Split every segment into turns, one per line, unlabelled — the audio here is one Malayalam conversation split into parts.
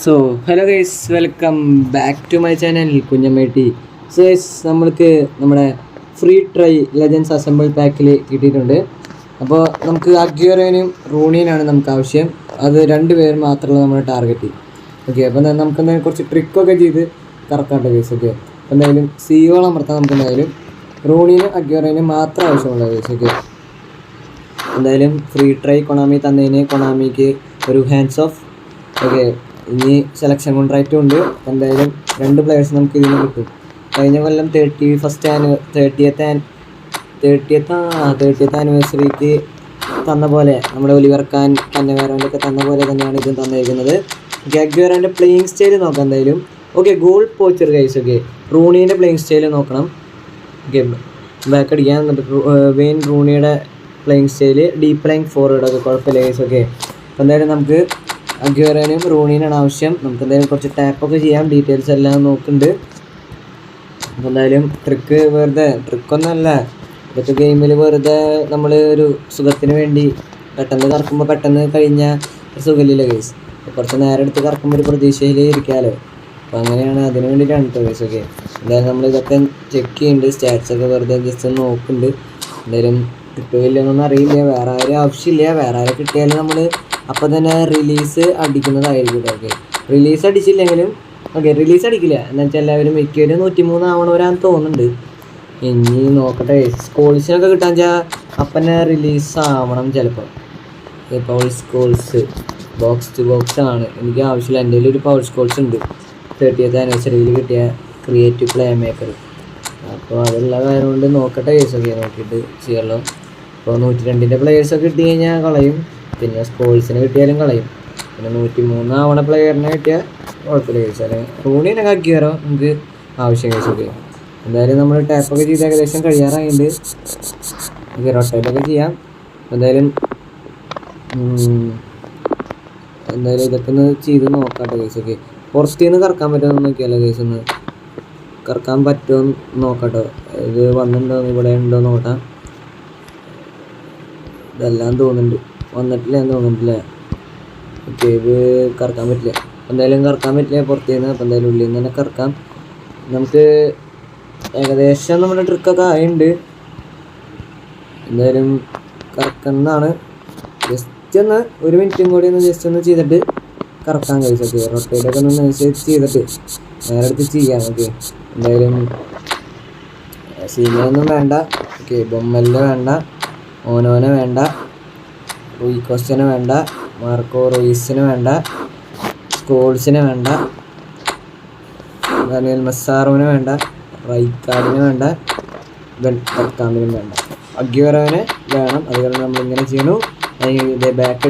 So hello guys, welcome back to my channel കുഞ്ഞമ്മേട്ടി. സോ ഗൈസ്, നമ്മൾക്ക് നമ്മുടെ ഫ്രീ ട്രൈ ലെജൻസ് അസംബിൾ പാക്കിൽ കിട്ടിയിട്ടുണ്ട്. അപ്പോൾ നമുക്ക് അഗ്യൂറേനും റൂണിയനാണ് നമുക്ക് ആവശ്യം. അത് രണ്ടുപേരും മാത്രമുള്ള നമ്മുടെ ടാർഗറ്റ്. ഓക്കെ, അപ്പോൾ നമുക്ക് എന്തായാലും കുറച്ച് ട്രിക്കൊക്കെ ചെയ്ത് കറക്കാട്ടെ ഗൈസ്. ഓക്കെ, അപ്പോൾ എന്തായാലും സിയോളം അമർത്താൻ നമുക്ക് എന്തായാലും റൂണിയനും അഗ്യൂറേനും മാത്രം ആവശ്യമുള്ള ഗൈസ്. ഓക്കെ, എന്തായാലും ഫ്രീ ട്രൈ കൊണാമി തന്നതിന് കൊണാമിക്ക് ഒരു ഹാൻഡ്സ് ഓഫ്. ഓക്കെ, ഇനി സെലക്ഷൻ കോൺട്രാക്റ്റും ഉണ്ട്. എന്തായാലും 2 പ്ലെയേഴ്സ് നമുക്ക് ഇതിന് കിട്ടും. കഴിഞ്ഞ കൊല്ലം 30th ആനിവേഴ്സറിക്ക് തന്ന പോലെ നമ്മുടെ ഒലിവർ ഖാൻ കന്നവേറോൻ്റെയൊക്കെ തന്ന പോലെ തന്നെയാണ് ഇതും തന്നിരിക്കുന്നത്. അഗ്യൂറോൻ്റെ പ്ലേയിങ് സ്റ്റൈൽ നോക്കാം എന്തായാലും. Okay, goal poacher guys. Okay, റൂണീൻ്റെ പ്ലേയിങ് സ്റ്റൈൽ നോക്കണം. ഓക്കെ, ബാക്ക് അടിക്കാൻ വെയിൻ റൂണിയുടെ പ്ലേയിങ് സ്റ്റൈല് ഡീപ്പ് ലൈൻ ഫോർവേഡൊക്കെ കുഴപ്പമില്ല ഗൈസ്. ഓക്കെ, അപ്പോൾ എന്തായാലും നമുക്ക് അഗ്യൂറേനും റൂണിയനാണ് ആവശ്യം. നമുക്ക് എന്തായാലും കുറച്ച് ടാപ്പൊക്കെ ചെയ്യാം. ഡീറ്റെയിൽസ് എല്ലാം നോക്കുന്നുണ്ട്. അപ്പോൾ എന്തായാലും ട്രിക്കൊന്നുമല്ല ഇതൊക്കെ ഗെയിമിൽ വെറുതെ നമ്മൾ ഒരു സുഖത്തിന് വേണ്ടി പെട്ടെന്ന് കറക്കുമ്പോൾ പെട്ടെന്ന് കഴിഞ്ഞാൽ ഒരു സുഖമില്ല കേസ്. കുറച്ച് നേരം എടുത്ത് കറക്കുമ്പോൾ ഒരു പ്രതീക്ഷയിൽ ഇരിക്കാമല്ലോ. അപ്പോൾ അങ്ങനെയാണ്, അതിന് വേണ്ടിയിട്ടാണ് കേട്ടോ കേസ്. ഓക്കെ, എന്തായാലും നമ്മളിതൊക്കെ ചെക്ക് ചെയ്യുന്നുണ്ട്. സ്റ്റാറ്റ്സൊക്കെ വെറുതെ ജസ്റ്റ് ഒന്ന് നോക്കുന്നുണ്ട്. എന്തായാലും കിട്ടുമില്ലെന്നൊന്നും അറിയില്ല. വേറെ ആരും ആവശ്യമില്ല. വേറെ ആരെ കിട്ടിയാലും നമ്മൾ അപ്പോൾ തന്നെ റിലീസ് അടിക്കുന്നതായിരിക്കും. ഓക്കെ, റിലീസ് അടിച്ചില്ലെങ്കിലും റിലീസ് അടിക്കില്ല എന്ന് വെച്ചാൽ എല്ലാവരും മിക്കവരും 103 ആവണവരാന്ന് തോന്നുന്നുണ്ട്. ഇനി നോക്കട്ടെ, സ്കോൾസിനൊക്കെ കിട്ടാൻ വെച്ചാൽ അപ്പം റിലീസ് ആവണം ചിലപ്പോൾ. Power Scholes box to box ആണ് എനിക്ക് ആവശ്യമില്ല. എൻ്റെ ഒരു പവർ സ്കോൾസ് ഉണ്ട് 30th ആനിവേഴ്സറിയിൽ കിട്ടിയ ക്രിയേറ്റീവ് പ്ലേ മേക്കർ. അപ്പോൾ അതുള്ള കാര്യം കൊണ്ട് നോക്കട്ടെ കേസൊക്കെ നോക്കിയിട്ട് ചെയ്യാമല്ലോ. അപ്പോൾ 102ൻ്റെ പ്ലെയേഴ്സൊക്കെ കിട്ടി കഴിഞ്ഞാൽ കളയും. പിന്നെ സ്കോൾസിന് കിട്ടിയാലും കളയും. പിന്നെ 103 ആവണ പ്ലെയറിനെ കിട്ടിയാൽ കുഴപ്പമില്ല കഴിച്ചാൽ റൂണിനൊക്കെ ആക്കിയാലോ നമുക്ക് ആവശ്യം കഴിച്ചൊക്കെ. എന്തായാലും നമ്മൾ ടാപ്പൊക്കെ ചെയ്ത് ഏകദേശം കഴിയാറായിട്ടുണ്ട്. റൊട്ടേറ്റൊക്കെ ചെയ്യാം. എന്തായാലും ഇതൊക്കെ ഒന്ന് ചെയ്ത് നോക്കാട്ടെ കേസൊക്കെ. പുറത്തു നിന്ന് കറക്കാൻ പറ്റുമോ നോക്കിയാലോ കേസ്. ഒന്ന് കറക്കാൻ പറ്റുമോ നോക്കാട്ടോ. ഇത് വന്നിട്ടുണ്ടോ ഇവിടെ ഉണ്ടോ നോക്കാം. ഇതെല്ലാം തോന്നുന്നുണ്ട്, വന്നിട്ടില്ല. ഓക്കെ, ഇത് കറക്കാൻ പറ്റില്ല. എന്തായാലും കറക്കാൻ പറ്റില്ല പുറത്തു നിന്ന്. അപ്പോൾ എന്തായാലും ഉള്ളിൽ നിന്ന് തന്നെ കറക്കാം. നമുക്ക് ഏകദേശം നമ്മുടെ ട്രിക്കൊക്കെ ആയിട്ടുണ്ട്. എന്തായാലും കറക്കുന്നതാണ്. ജസ്റ്റ് ഒന്ന് 1 മിനിറ്റും കൂടി ഒന്ന് ജസ്റ്റ് ഒന്ന് ചെയ്തിട്ട് കറക്കാൻ കഴിച്ചൊക്കെ. റൊട്ടേറ്റൊക്കെ ഒന്ന് ചെയ്തിട്ട് നേരെ എടുത്ത് ചെയ്യാം. ഓക്കെ, എന്തായാലും സീനിയൊന്നും വേണ്ട. ഓക്കെ, ബൊമ്മലിന് വേണ്ട, ഓനോനെ വേണ്ട, റൂയി കോസ്റ്റന് വേണ്ട, മാർക്കോ റോയിസിന് വേണ്ട, സ്കോൾസിന് വേണ്ട, ഡാനിയൽ മെസ്സാറോന് വേണ്ട, റൈക്കാർഡിന് വേണ്ട, ബെൻ തർക്കാമിനും വേണ്ട. അഗ്യൂറോനെ വേണം. അതുകൊണ്ട് നമ്മളിങ്ങനെ ചെയ്യണു. ഇതേ ബാക്ക്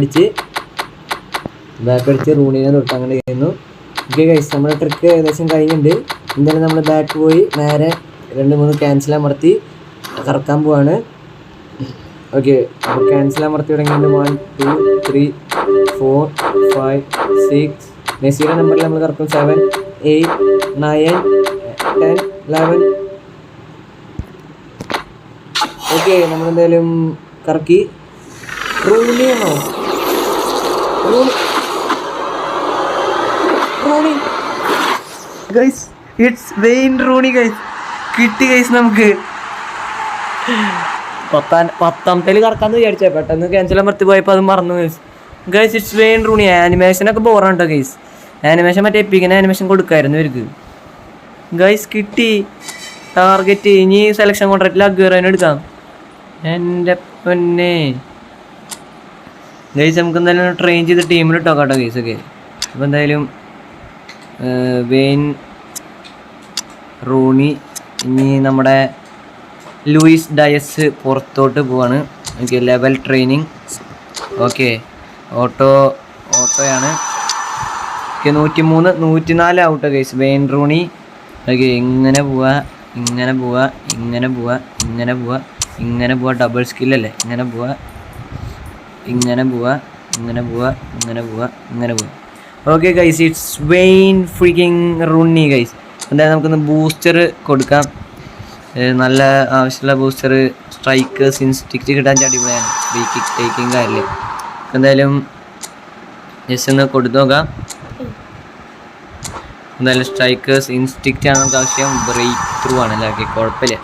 അടിച്ച് റൂണിനെ തൊട്ട് അങ്ങനെ ചെയ്യുന്നു. ഓക്കെ ഗൈസ്, നമ്മുടെ ട്രിക്ക് ഏകദേശം കഴിഞ്ഞിട്ടുണ്ട്. എന്തായാലും നമ്മൾ ബാക്ക് പോയി നേരെ 2-3 ക്യാൻസൽ അമർത്തി കറക്കാൻ പോവാണ്. ഓക്കെ, അപ്പോൾ ക്യാൻസൽ അമർത്തി തുടങ്ങിയിട്ട് 1 2 3 4 5 6 മെസ്സിയുടെ നമ്പറിൽ നമ്മൾ കറക്കും. 7 8 9 10 11. ഓക്കെ, നമ്മളെന്തായാലും കറക്കി. റൂണിയാണോ? Rooney guys, it's Wayne Rooney guys. കിട്ടി ഗൈസ്. നമുക്ക് 10ാമത്തേൽ കറക്കാമെന്ന് വിചാരിച്ചേ, പെട്ടെന്ന് ക്യാൻസൽ അമർത്തി പോയപ്പോൾ അത് മറന്നു guys. Guys, it's Wayne Rooney. ആനിമേഷനൊക്കെ ബോറാണ് കേട്ടോ ഗൈസ്. ആനിമേഷൻ മറ്റേ എപ്പിക്കുന്ന ആനിമേഷൻ കൊടുക്കായിരുന്നു ഇവർക്ക്. ഗൈസ്, കിട്ടി ടാർഗറ്റ്. ഇനി സെലക്ഷൻ കോൺട്രാക്റ്റിൽ അഗ്യൂറോനെ എടുക്കാം. എൻ്റെ പൊന്നെ ഗൈസ്, നമുക്ക് എന്തായാലും ട്രെയിൻ ചെയ്ത് ടീമിൽ ഇട്ടോ കേട്ടോ ഗൈസ്. ഓക്കെ, അപ്പോൾ എന്തായാലും വെയിൻ റൂണി. ഇനി നമ്മുടെ ലൂയിസ് ഡയസ് പുറത്തോട്ട് പോവാണ്. Okay, level training. ഓക്കെ, ഓട്ടോയാണ്. Okay, 103 104 auto guys. Wayne Rooney. Okay, ഇങ്ങനെ പോവാ, ഡബിൾ സ്കില്ലല്ലേ. ഇങ്ങനെ പോവാ. Okay guys, it's Wayne freaking Rooney guys. എന്തായാലും നമുക്കൊന്ന് ബൂസ്റ്റർ കൊടുക്കാം. നല്ല ആവശ്യമുള്ള ബൂസ്റ്റർ. സ്ട്രൈക്കേഴ്സ് ഇൻസ്റ്റിക്റ്റ് കിട്ടാൻ അടിപൊളിയാണ്. ഫ്രീ കിക്ക് ടേക്കിംഗ് കാര്യമില്ലേ. എന്തായാലും ജസ്റ്റ് ഒന്ന് കൊടുത്തു നോക്കാം. എന്തായാലും സ്ട്രൈക്കേഴ്സ് ഇൻസ്റ്റിക്റ്റ് ആണ് നമുക്ക് ആവശ്യം, ബ്രേക്ക് ത്രൂ ആണല്ലേ. ഓക്കെ, കുഴപ്പമില്ല.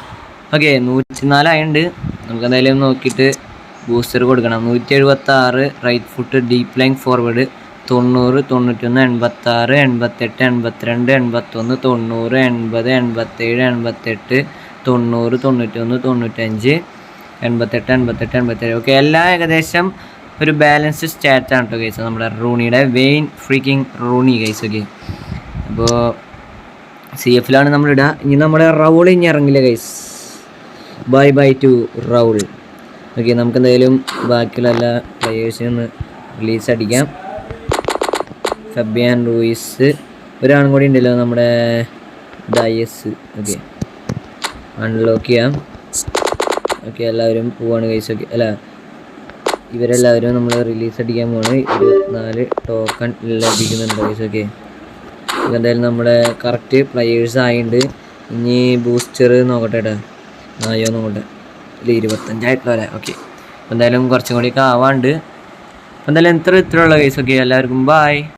ഓക്കെ 104 ആയതുകൊണ്ട് നമുക്ക് എന്തായാലും നോക്കിയിട്ട് ബൂസ്റ്റർ കൊടുക്കണം. 176 right foot deep line forward, 90, 91, 86, 88, 82, 81, 90, 80, 87, 88, 90, 91, 95, 88, 88, 87. Okay, എല്ലാം ഏകദേശം ഒരു ബാലൻസ്ഡ് സ്റ്റാറ്റ് ആണ് കേട്ടോ ഗൈസ്. നമ്മുടെ റൂണിയുടെ Wayne freaking Rooney guys. Okay, അപ്പോൾ CF ലാണ് നമ്മളിടുക. ഇനി നമ്മുടെ റൗൾ ഇനി ഇറങ്ങില്ല guys. Bye to Raul. Okay, നമുക്ക് എന്തായാലും ബാക്കിയുള്ള എല്ലാ പ്ലെയേഴ്സിനും ഒന്ന് റിലീസ് അടിക്കാം. ഫബിയാൻ റൂയിസ്, ഒരാളും കൂടി ഉണ്ടല്ലോ നമ്മുടെ ഡയസ്. ഓക്കെ, അൺലോക്ക് ചെയ്യാം. ഓക്കെ, എല്ലാവരും പോവാണ് ഗൈസ്. ഓക്കെ, അല്ല ഇവരെല്ലാവരും നമ്മൾ റിലീസ് അടിക്കാൻ പോവാണ്. 24 ടോക്കൺ ലഭിക്കുന്നുണ്ട് ഗൈസ്. ഓക്കെ, എന്തായാലും നമ്മുടെ കറക്റ്റ് പ്ലെയേഴ്സ് ആയിട്ടുണ്ട്. ഇനി ബൂസ്റ്റർ നോക്കട്ടെ കേട്ടോ. ആയോ നോക്കട്ടെ, ഇതിൽ 25 ആയിട്ടുള്ള. ഓക്കെ, എന്തായാലും കുറച്ചും കൂടിയൊക്കെ ആവാണ്ട്. എന്തായാലും ഇത്രയുള്ള ഗൈസ്. ഓക്കെ, എല്ലാവർക്കും ബൈ.